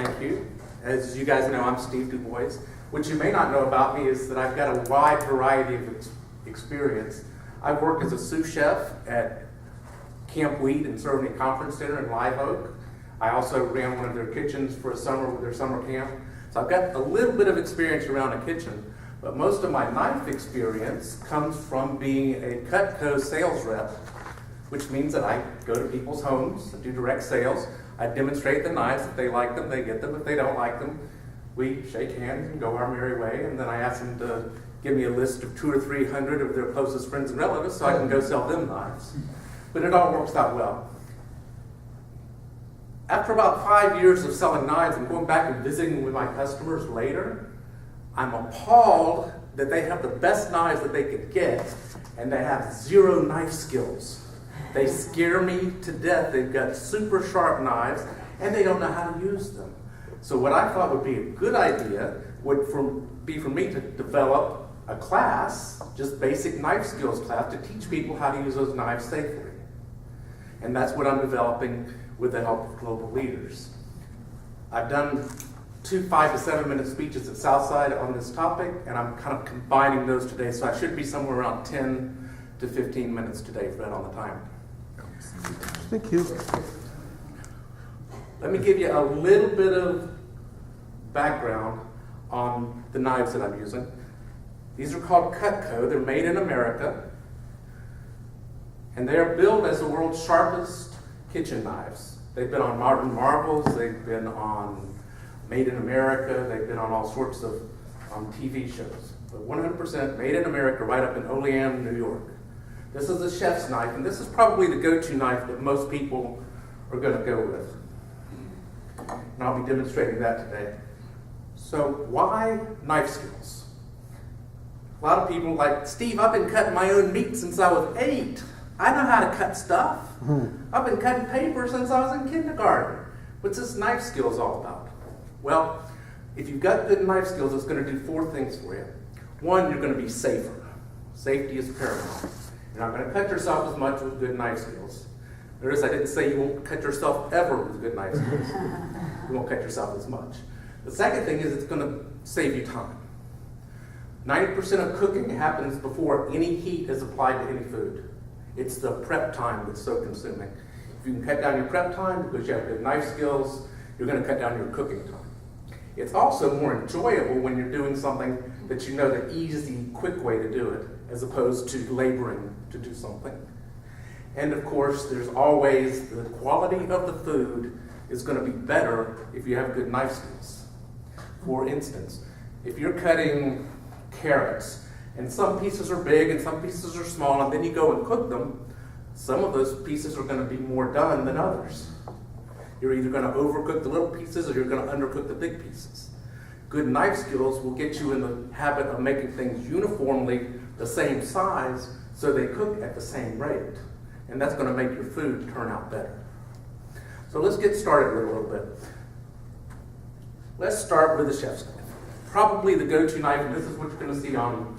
Thank you. As you guys know, I'm Steve Dubois. What you may not know about me is that I've got a wide variety of experience. I worked as a sous chef at Camp Wheat and Ceremony Conference Center in Live Oak. I also ran one of their kitchens for a summer with their summer camp. So I've got a little bit of experience around a kitchen, but most of my knife experience comes from being a Cutco sales rep, which means that I go to people's homes and do direct sales. I demonstrate the knives. If they like them, they get them. If they don't like them, we shake hands and go our merry way, and then I ask them to give me a list of 200 or 300 of their closest friends and relatives so I can go sell them knives. But it all works out well. After about 5 years of selling knives and going back and visiting with my customers later, I'm appalled that they have the best knives that they could get, and they have zero knife skills. They scare me to death. They've got super sharp knives, and they don't know how to use them. So what I thought would be a good idea would be for me to develop a class, just basic knife skills class, to teach people how to use those knives safely. And that's what I'm developing with the help of global leaders. I've done 2 5 to 7 minute speeches at Southside on this topic, and I'm kind of combining those today, so I should be somewhere around 10 to 15 minutes today for that on the time. Thank you. Let me give you a little bit of background on the knives that I'm using. These are called Cutco. They're made in America, and they are billed as the world's sharpest kitchen knives. They've been on Modern Marvels, they've been on Made in America, they've been on all sorts of TV shows. But 100% made in America, right up in Olean, New York. This is a chef's knife, and this is probably the go-to knife that most people are going to go with. And I'll be demonstrating that today. So why knife skills? A lot of people like, Steve, I've been cutting my own meat since I was 8. I know how to cut stuff. I've been cutting paper since I was in kindergarten. What's this knife skills all about? Well, if you've got good knife skills, it's going to do 4 things for you. 1, you're going to be safer. Safety is paramount. You're not going to cut yourself as much with good knife skills. Notice I didn't say you won't cut yourself ever with good knife skills. You won't cut yourself as much. The second thing is it's going to save you time. 90% of cooking happens before any heat is applied to any food. It's the prep time that's so consuming. If you can cut down your prep time because you have good knife skills, you're going to cut down your cooking time. It's also more enjoyable when you're doing something that you know the easy, quick way to do it, as opposed to laboring to do something. And of course, there's always the quality of the food is going to be better if you have good knife skills. For instance, if you're cutting carrots, and some pieces are big and some pieces are small, and then you go and cook them, some of those pieces are going to be more done than others. You're either going to overcook the little pieces or you're going to undercook the big pieces. Good knife skills will get you in the habit of making things uniformly the same size so they cook at the same rate. And that's going to make your food turn out better. So let's get started with a little bit. Let's start with the chef's knife. Probably the go-to knife, and this is what you're going to see on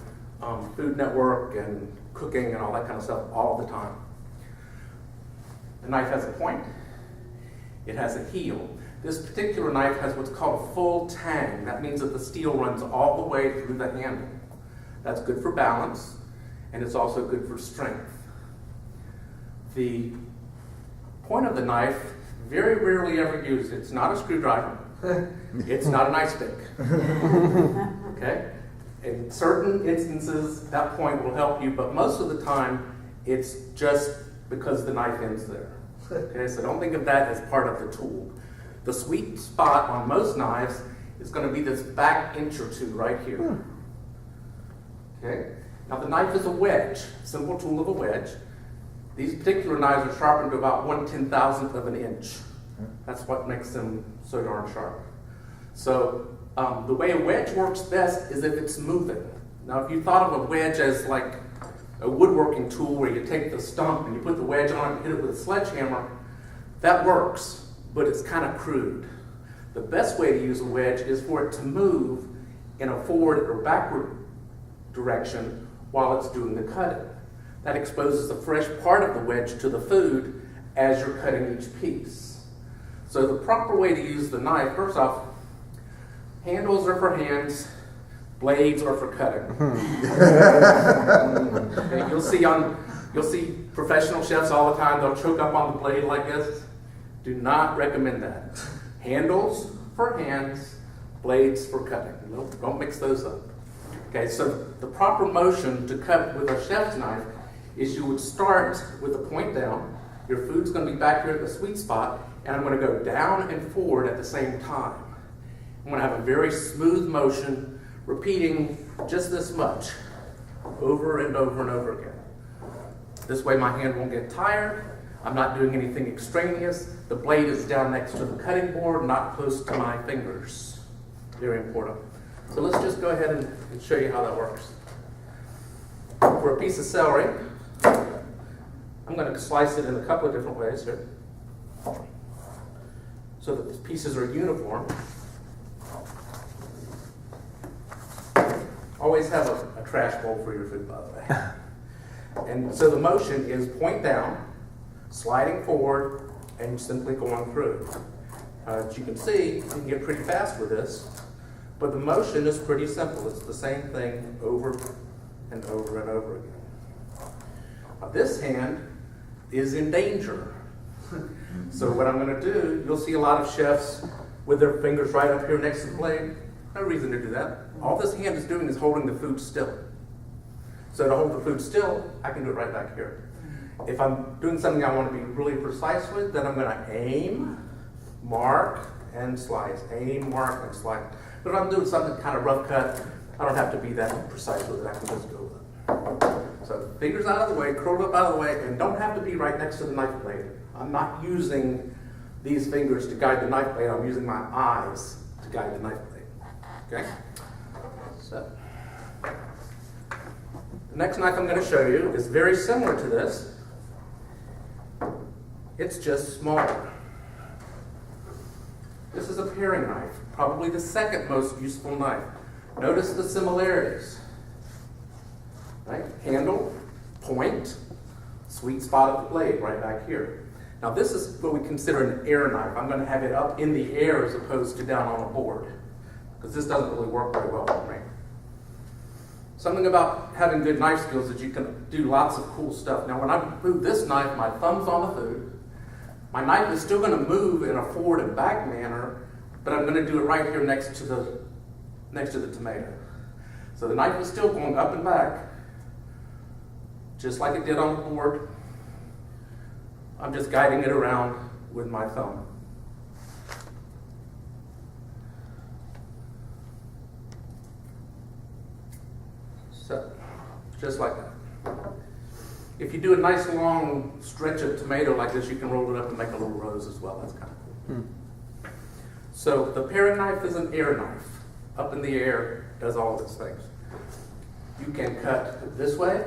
Food Network and cooking and all that kind of stuff all the time. The knife has a point. It has a heel. This particular knife has what's called a full tang. That means that the steel runs all the way through the handle. That's good for balance, and it's also good for strength. The point of the knife, very rarely ever used. It's not a screwdriver. It's not an ice pick. Okay? In certain instances, that point will help you, but most of the time, it's just because the knife ends there. Okay, so don't think of that as part of the tool. The sweet spot on most knives is going to be this back inch or 2 right here. Okay? Now the knife is a wedge, simple tool of a wedge. These particular knives are sharpened to about 1/10,000th of an inch. That's what makes them so darn sharp. So the way a wedge works best is if it's moving. Now if you thought of a wedge as like a woodworking tool where you take the stump and you put the wedge on it and hit it with a sledgehammer, that works, but it's kind of crude. The best way to use a wedge is for it to move in a forward or backward direction while it's doing the cutting. That exposes the fresh part of the wedge to the food as you're cutting each piece. So the proper way to use the knife, first off, handles are for hands, blades are for cutting. Okay, you'll see professional chefs all the time, they'll choke up on the blade like this. Do not recommend that. Handles for hands, blades for cutting. Don't mix those up. Okay, so the proper motion to cut with a chef's knife is you would start with the point down. Your food's going to be back here at the sweet spot, and I'm going to go down and forward at the same time. I'm going to have a very smooth motion, repeating just this much over and over and over again. This way my hand won't get tired. I'm not doing anything extraneous. The blade is down next to the cutting board, not close to my fingers. Very important. So let's just go ahead and show you how that works. For a piece of celery, I'm going to slice it in a couple of different ways here, so that the pieces are uniform. Always have a trash bowl for your food, by the way. And so the motion is point down, sliding forward, and simply going through. As you can see, you can get pretty fast with this, but the motion is pretty simple. It's the same thing over and over and over again. Now, this hand is in danger. So what I'm going to do, you'll see a lot of chefs with their fingers right up here next to the blade. No reason to do that. All this hand is doing is holding the food still. So to hold the food still, I can do it right back here. If I'm doing something I want to be really precise with, then I'm going to aim, mark, and slice. Aim, mark, and slice. But if I'm doing something kind of rough cut, I don't have to be that precise with it. I can just go with it. So fingers out of the way, curled up out of the way, and don't have to be right next to the knife blade. I'm not using these fingers to guide the knife blade. I'm using my eyes to guide the knife blade. Okay? So the next knife I'm going to show you is very similar to this. It's just smaller. This is a paring knife, probably the second most useful knife. Notice the similarities. Right? Handle, point, sweet spot of the blade right back here. Now this is what we consider an air knife. I'm going to have it up in the air as opposed to down on a board, because this doesn't really work very well for me. Something about having good knife skills is you can do lots of cool stuff. Now when I move this knife, my thumb's on the food. My knife is still going to move in a forward and back manner, but I'm going to do it right here next to the tomato. So the knife is still going up and back, just like it did on the board. I'm just guiding it around with my thumb. So, just like that. If you do a nice long stretch of tomato like this, you can roll it up and make a little rose as well. That's kind of cool. So the paring knife is an air knife. Up in the air, does all of its things. You can cut this way,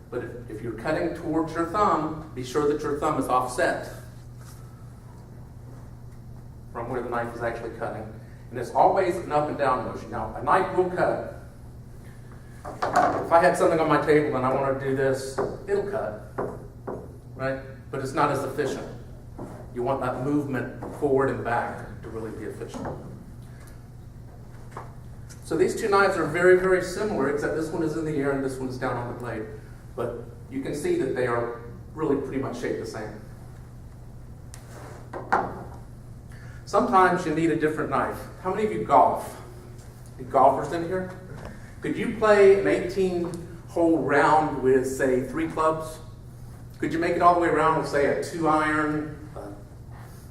but if you're cutting towards your thumb, be sure that your thumb is offset from where the knife is actually cutting. And it's always an up and down motion. Now, a knife will cut. If I had something on my table and I want to do this, it'll cut, right? But it's not as efficient. You want that movement forward and back to really be efficient. So these two knives are very, very similar, except this one is in the air and this one is down on the blade. But you can see that they are really pretty much shaped the same. Sometimes you need a different knife. How many of you golf? Any golfers in here? Could you play an 18-hole round with, say, 3 clubs? Could you make it all the way around with, say, a 2-iron, a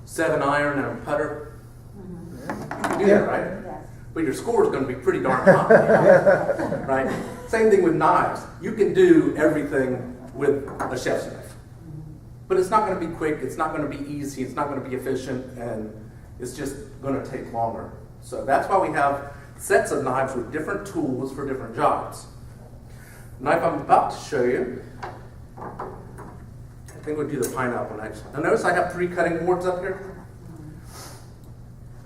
7-iron, and a putter? Mm-hmm. You can do that, right? Yes. But your score is going to be pretty darn high, right? Same thing with knives. You can do everything with a chef's knife. But it's not going to be quick, it's not going to be easy, it's not going to be efficient, and it's just going to take longer. So that's why we have sets of knives with different tools for different jobs. The knife I'm about to show you, I think we'll do the pineapple next. Now notice I have 3 cutting boards up here.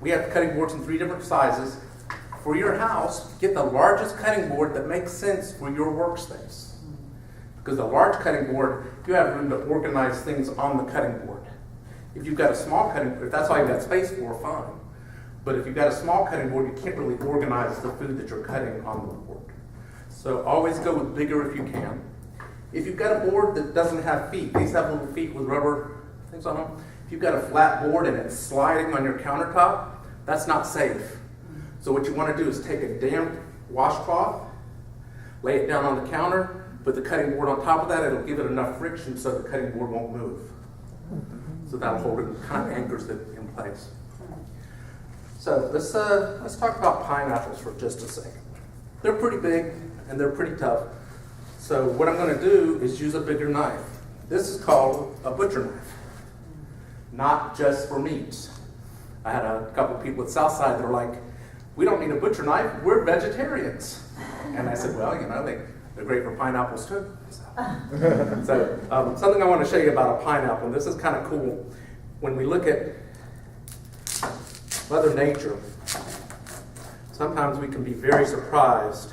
We have cutting boards in 3 different sizes. For your house, get the largest cutting board that makes sense for your workspace. Because the large cutting board, you have room to organize things on the cutting board. If you've got a small cutting, if that's all you've got space for, fine. But if you've got a small cutting board, you can't really organize the food that you're cutting on the board. So always go with bigger if you can. If you've got a board that doesn't have feet, these have little feet with rubber things on them. If you've got a flat board and it's sliding on your countertop, that's not safe. So what you want to do is take a damp washcloth, lay it down on the counter, put the cutting board on top of that. It'll give it enough friction so the cutting board won't move. So that'll hold it, kind of anchors it in place. So let's talk about pineapples for just a second. They're pretty big and they're pretty tough. So what I'm going to do is use a bigger knife. This is called a butcher knife, not just for meats. I had a couple of people at Southside that are like, we don't need a butcher knife, we're vegetarians. And I said, well, they're great for pineapples too. So something I want to show you about a pineapple, and this is kind of cool. When we look at Mother Nature, sometimes we can be very surprised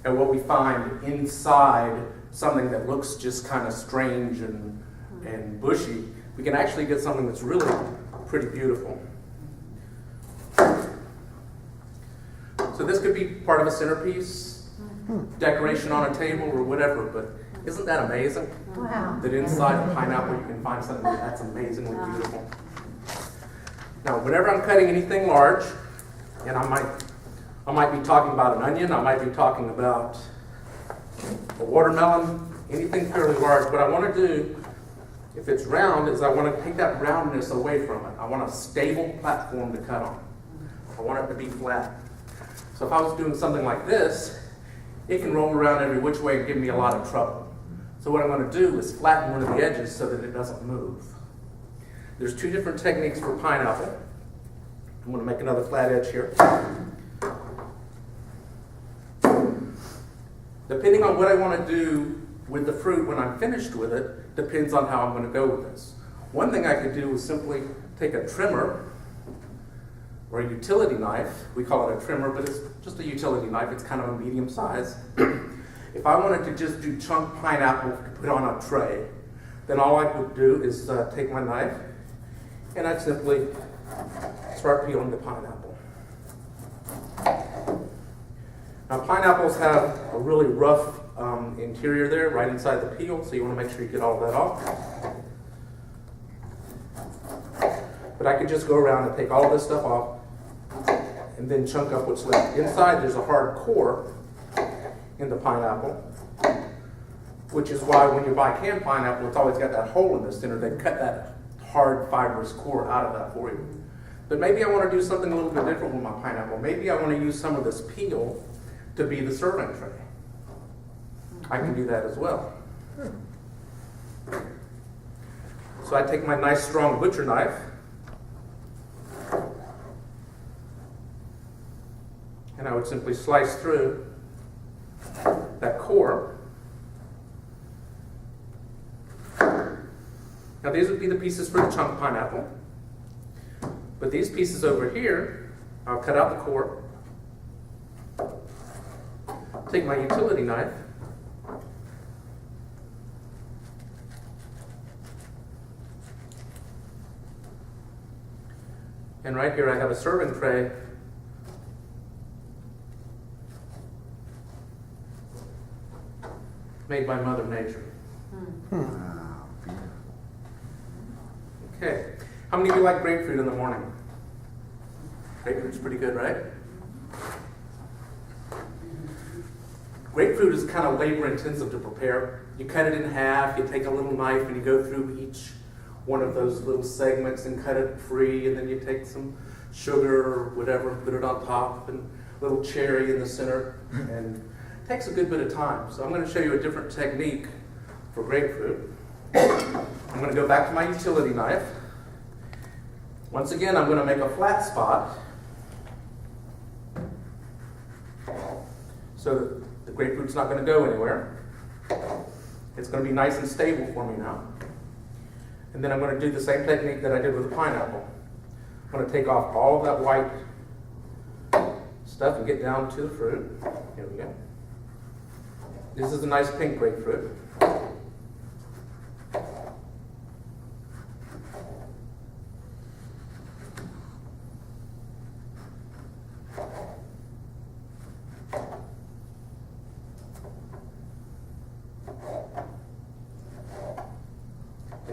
at what we find inside something that looks just kind of strange and bushy. We can actually get something that's really pretty beautiful. So this could be part of a centerpiece, decoration on a table or whatever, but isn't that amazing? Wow. That inside a pineapple you can find something that's amazingly beautiful. Now, whenever I'm cutting anything large, and I might be talking about an onion, I might be talking about a watermelon, anything fairly large, what I want to do, if it's round, is I want to take that roundness away from it. I want a stable platform to cut on. I want it to be flat. So if I was doing something like this, it can roll around every which way and give me a lot of trouble. So what I'm going to do is flatten one of the edges so that it doesn't move. There's two different techniques for pineapple. I'm going to make another flat edge here. Depending on what I want to do with the fruit when I'm finished with it, depends on how I'm going to go with this. One thing I could do is simply take a trimmer or a utility knife. We call it a trimmer, but it's just a utility knife. It's kind of a medium size. If I wanted to just do chunk pineapple to put on a tray, then all I would do is take my knife and I'd simply start peeling the pineapple. Now pineapples have a really rough interior there, right inside the peel, so you want to make sure you get all that off. But I could just go around and take all this stuff off and then chunk up what's left. Inside there's a hard core in the pineapple, which is why when you buy canned pineapple, it's always got that hole in the center. They cut that hard fibrous core out of that for you. But maybe I want to do something a little bit different with my pineapple. Maybe I want to use some of this peel to be the serving tray. I can do that as well. So I take my nice strong butcher knife and I would simply slice through that core. Now these would be the pieces for the chunk pineapple. But these pieces over here, I'll cut out the core, take my utility knife, and right here I have a serving tray made by Mother Nature. Okay. How many of you like grapefruit in the morning? Grapefruit's pretty good, right? Grapefruit is kind of labor intensive to prepare. You cut it in half, you take a little knife and you go through each one of those little segments and cut it free, and then you take some sugar or whatever and put it on top, and a little cherry in the center, and it takes a good bit of time. So I'm going to show you a different technique for grapefruit. I'm going to go back to my utility knife. Once again, I'm going to make a flat spot so that the grapefruit's not going to go anywhere. It's going to be nice and stable for me now. And then I'm going to do the same technique that I did with the pineapple. I'm going to take off all of that white stuff and get down to the fruit. Here we go. This is a nice pink grapefruit.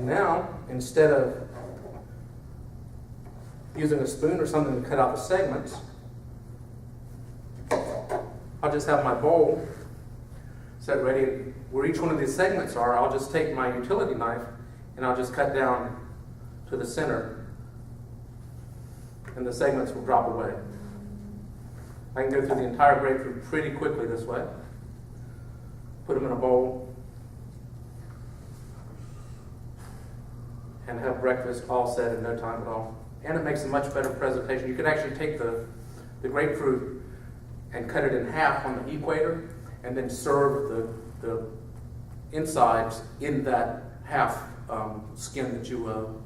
now, instead of using a spoon or something to cut out the segments, I'll just have my bowl set ready. Where each one of these segments are, I'll just take my utility knife and I'll just cut down to the center, and the segments will drop away. I can go through the entire grapefruit pretty quickly this way. Put them in a bowl and have breakfast all set in no time at all. And it makes a much better presentation. You can actually take the grapefruit and cut it in half on the equator and then serve the insides in that half skin that you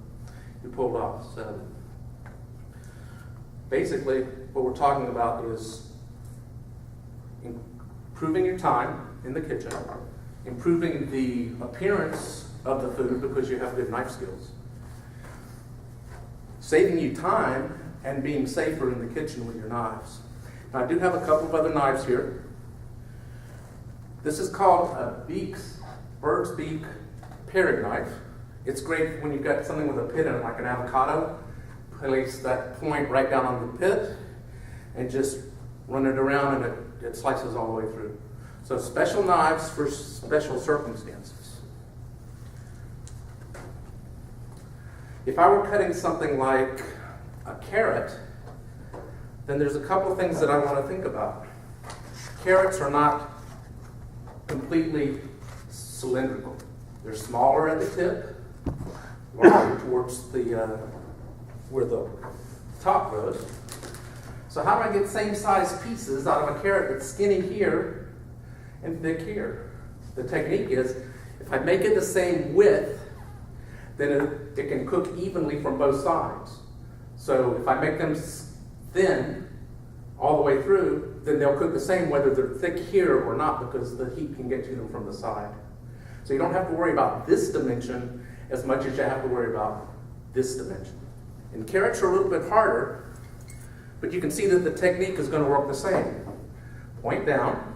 pulled off. So basically what we're talking about is improving your time in the kitchen, improving the appearance of the food because you have good knife skills, saving you time, and being safer in the kitchen with your knives. Now, I do have a couple of other knives here. This is called a bird's beak paring knife. It's great when you've got something with a pit in it, like an avocado. Place that point right down on the pit and just run it around, and it slices all the way through. So special knives for special circumstances. If I were cutting something like a carrot, then there's a couple of things that I want to think about. Carrots are not completely cylindrical. They're smaller at the tip, larger towards the where the top goes. So how do I get same size pieces out of a carrot that's skinny here and thick here? The technique is, if I make it the same width, then it can cook evenly from both sides. So if I make them thin all the way through, then they'll cook the same whether they're thick here or not, because the heat can get to them from the side. So you don't have to worry about this dimension as much as you have to worry about this dimension. And carrots are a little bit harder, but you can see that the technique is going to work the same. Point down,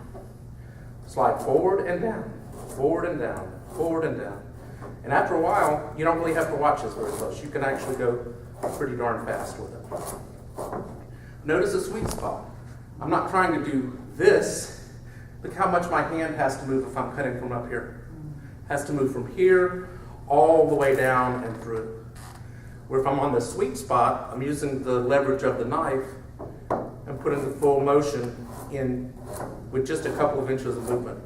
slide forward and down, forward and down, forward and down. And after a while, you don't really have to watch this very close. You can actually go pretty darn fast with it. Notice the sweet spot. I'm not trying to do this. Look how much my hand has to move if I'm cutting from up here. It has to move from here all the way down and through. Where if I'm on the sweet spot, I'm using the leverage of the knife and putting the full motion in with just a couple of inches of movement.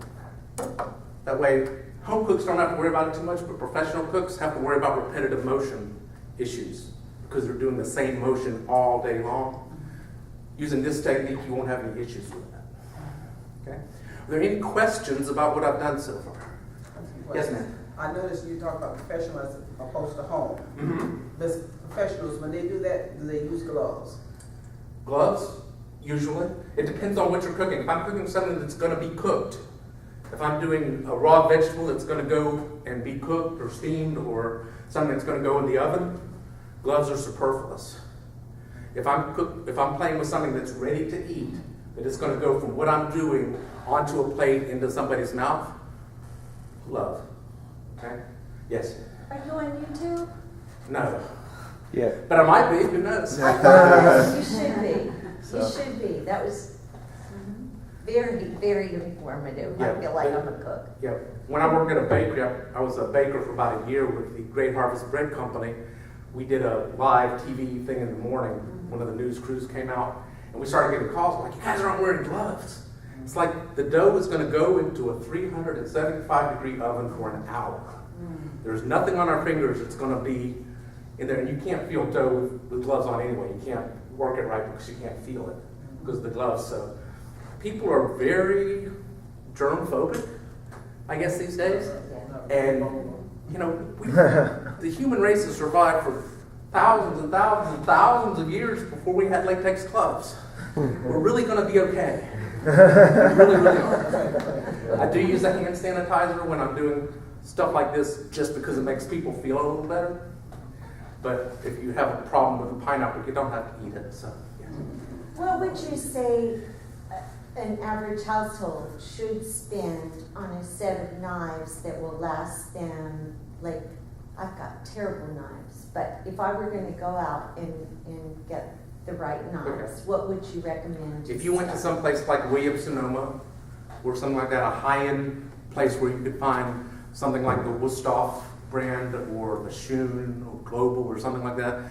That way, home cooks don't have to worry about it too much, but professional cooks have to worry about repetitive motion issues because they're doing the same motion all day long. Using this technique, you won't have any issues with that. Okay? Are there any questions about what I've done so far? Yes, ma'am. I noticed you talk about professional as opposed to home. Mm-hmm. Does professionals, when they do that, do they use gloves? Gloves, usually. It depends on what you're cooking. If I'm cooking something that's going to be cooked, if I'm doing a raw vegetable that's going to go and be cooked or steamed, or something that's going to go in the oven, gloves are superfluous. If I'm playing with something that's ready to eat, that is going to go from what I'm doing onto a plate into somebody's mouth, glove. Okay? Yes? Are you on YouTube? No. Yeah. But I might be, who knows? You should be. So. You should be. That was very, very informative. Yeah. I feel like I'm a cook. Yeah. When I worked at a bakery, I was a baker for about a year with the Great Harvest Bread Company. We did a live TV thing in the morning. One of the news crews came out, and we started getting calls like, "You guys aren't wearing gloves." It's like the dough is going to go into a 375-degree oven for an hour. There's nothing on our fingers that's going to be in there, and you can't feel dough with gloves on anyway. You can't work it right because you can't feel it because of the gloves. So people are very germ-phobic, I guess, these days. And, you know, the human race has survived for thousands and thousands and thousands of years before we had latex gloves. We're really going to be okay. We really, really are. I do use a hand sanitizer when I'm doing stuff like this just because it makes people feel a little better. But if you have a problem with a pineapple, you don't have to eat it. So, yeah. What would you say an average household should spend on a set of knives that will last them like I've got terrible knives, but if I were gonna go out and get the right knives, what would you recommend? If you went to some place like Williams-Sonoma, or something like that, a high-end place where you could find something like the Wusthof brand, or the Schön, or Global, or something like that,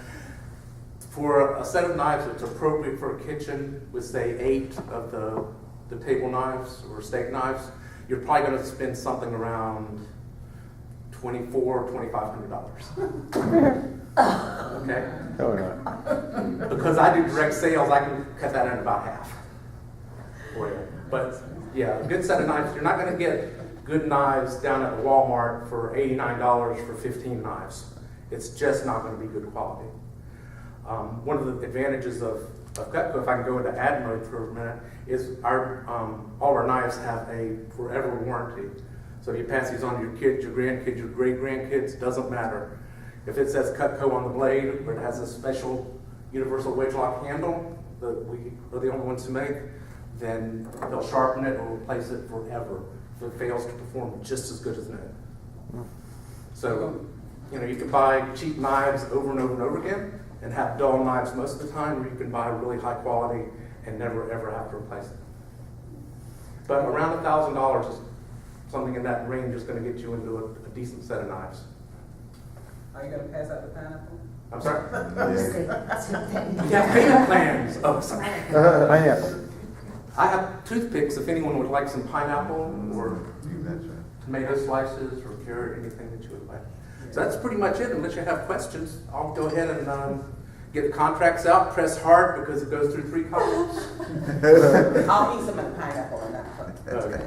for a set of knives that's appropriate for a kitchen, with say 8 of the table knives or steak knives, you're probably going to spend something around $2,400–2,500. Okay? No, we're not. Because I do direct sales, I can cut that in about half for you. But yeah, a good set of knives. You're not going to get good knives down at Walmart for $89 for 15 knives. It's just not going to be good quality. One of the advantages of Cutco, if I can go into ad mode for a minute, is all our knives have a forever warranty. So if you pass these on to your kids, your grandkids, your great-grandkids, doesn't matter. If it says Cutco on the blade, or it has a special universal wedge lock handle that we are the only ones to make, then they'll sharpen it or replace it forever if it fails to perform just as good as new. So, you can buy cheap knives over and over and over again, and have dull knives most of the time, or you can buy really high quality and never ever have to replace it. But around $1,000 is something in that range is going to get you into a decent set of knives. Are you gonna pass out the pineapple? I'm sorry? Yeah. You have payment plans. Oh, sorry. Pineapple. I have toothpicks if anyone would like some pineapple or tomato slices or carrot, anything that you would like. So that's pretty much it. Unless you have questions, I'll go ahead and get the contracts out, press hard because it goes through 3 columns. I'll eat some of the pineapple and not. Okay.